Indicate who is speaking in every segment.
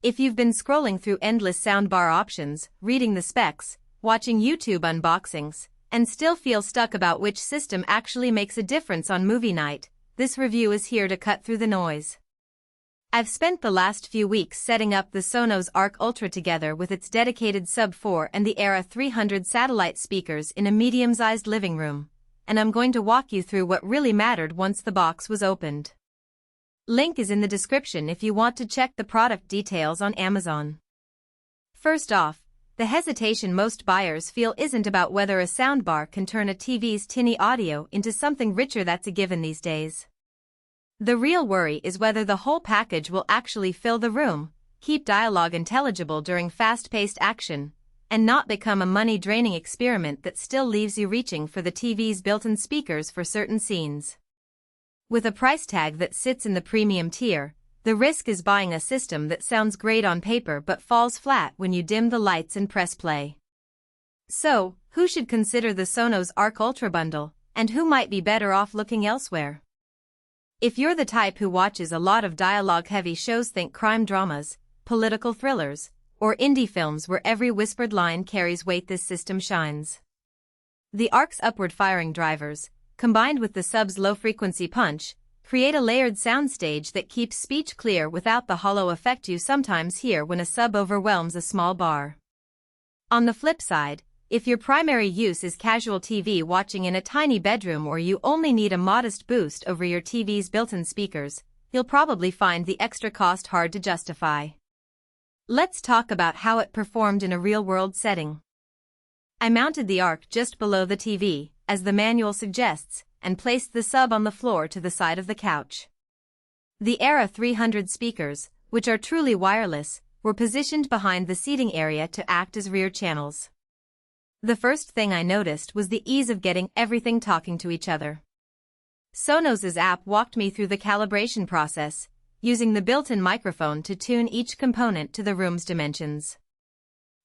Speaker 1: If you've been scrolling through endless soundbar options, reading the specs, watching YouTube unboxings, and still feel stuck about which system actually makes a difference on movie night, this review is here to cut through the noise. I've spent the last few weeks setting up the Sonos Arc Ultra together with its dedicated Sub-4 and the Era 300 satellite speakers in a medium-sized living room, and I'm going to walk you through what really mattered once the box was opened. Link is in the description if you want to check the product details on Amazon. First off, the hesitation most buyers feel isn't about whether a soundbar can turn a TV's tinny audio into something richer. That's a given these days. The real worry is whether the whole package will actually fill the room, keep dialogue intelligible during fast-paced action, and not become a money-draining experiment that still leaves you reaching for the TV's built-in speakers for certain scenes. With a price tag that sits in the premium tier, the risk is buying a system that sounds great on paper but falls flat when you dim the lights and press play. So, who should consider the Sonos Arc Ultra bundle, and who might be better off looking elsewhere? If you're the type who watches a lot of dialogue-heavy shows, think crime dramas, political thrillers, or indie films where every whispered line carries weight, this system shines. The Arc's upward-firing drivers, combined with the Sub's low-frequency punch, create a layered soundstage that keeps speech clear without the hollow effect you sometimes hear when a Sub overwhelms a small bar. On the flip side, if your primary use is casual TV watching in a tiny bedroom or you only need a modest boost over your TV's built-in speakers, you'll probably find the extra cost hard to justify. Let's talk about how it performed in a real-world setting. I mounted the Arc just below the TV, as the manual suggests, and placed the Sub on the floor to the side of the couch. The Era 300 speakers, which are truly wireless, were positioned behind the seating area to act as rear channels. The first thing I noticed was the ease of getting everything talking to each other. Sonos's app walked me through the calibration process, using the built-in microphone to tune each component to the room's dimensions.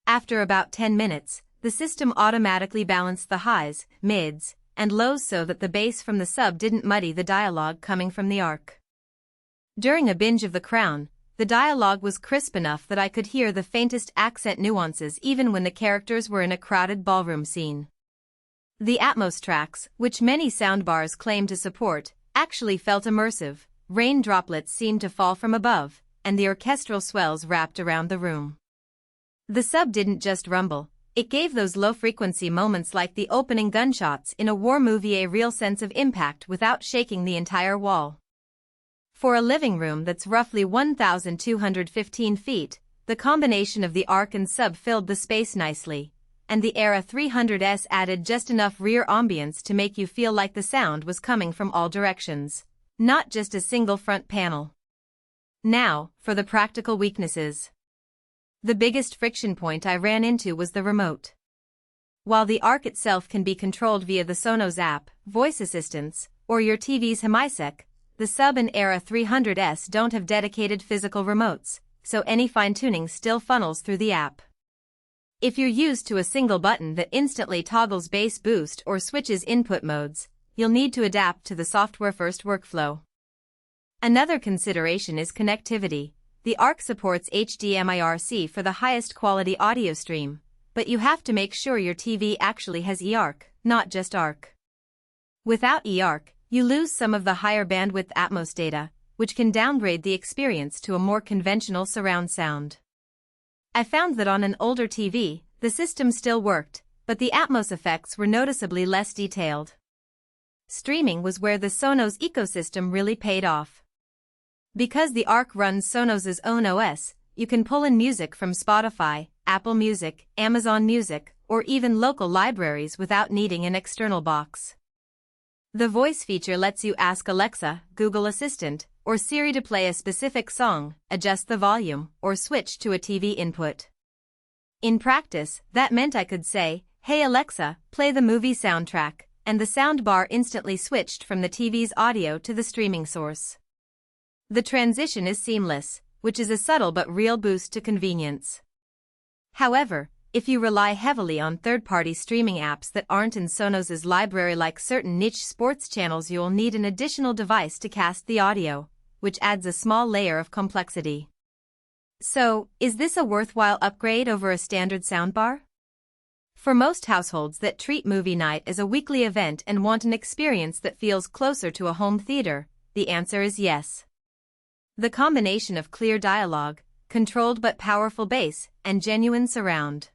Speaker 1: After about 10 minutes, the system automatically balanced the highs, mids, and lows so that the bass from the Sub didn't muddy the dialogue coming from the Arc. During a binge of The Crown, the dialogue was crisp enough that I could hear the faintest accent nuances even when the characters were in a crowded ballroom scene. The Atmos tracks, which many soundbars claim to support, actually felt immersive. Rain droplets seemed to fall from above, and the orchestral swells wrapped around the room. The Sub didn't just rumble, it gave those low-frequency moments like the opening gunshots in a war movie a real sense of impact without shaking the entire wall. For a living room that's roughly 1,215 feet, the combination of the Arc and Sub filled the space nicely, and the Era 300S added just enough rear ambience to make you feel like the sound was coming from all directions, not just a single front panel. Now, for the practical weaknesses. The biggest friction point I ran into was the remote. While the Arc itself can be controlled via the Sonos app, voice assistants, or your TV's HiMiSec, the Sub and Era 300S don't have dedicated physical remotes, so any fine-tuning still funnels through the app. If you're used to a single button that instantly toggles bass boost or switches input modes, you'll need to adapt to the software-first workflow. Another consideration is connectivity. The Arc supports HDMI-RC for the highest quality audio stream, but you have to make sure your TV actually has eARC, not just Arc. Without eARC, you lose some of the higher bandwidth Atmos data, which can downgrade the experience to a more conventional surround sound. I found that on an older TV, the system still worked, but the Atmos effects were noticeably less detailed. Streaming was where the Sonos ecosystem really paid off. Because the Arc runs Sonos's own OS, you can pull in music from Spotify, Apple Music, Amazon Music, or even local libraries without needing an external box. The voice feature lets you ask Alexa, Google Assistant, or Siri to play a specific song, adjust the volume, or switch to a TV input. In practice, that meant I could say, "Hey Alexa, play the movie soundtrack," and the soundbar instantly switched from the TV's audio to the streaming source. The transition is seamless, which is a subtle but real boost to convenience. However, if you rely heavily on third-party streaming apps that aren't in Sonos's library like certain niche sports channels, you'll need an additional device to cast the audio, which adds a small layer of complexity. So, is this a worthwhile upgrade over a standard soundbar? For most households that treat movie night as a weekly event and want an experience that feels closer to a home theater, the answer is yes. The combination of clear dialogue, controlled but powerful bass, and genuine surround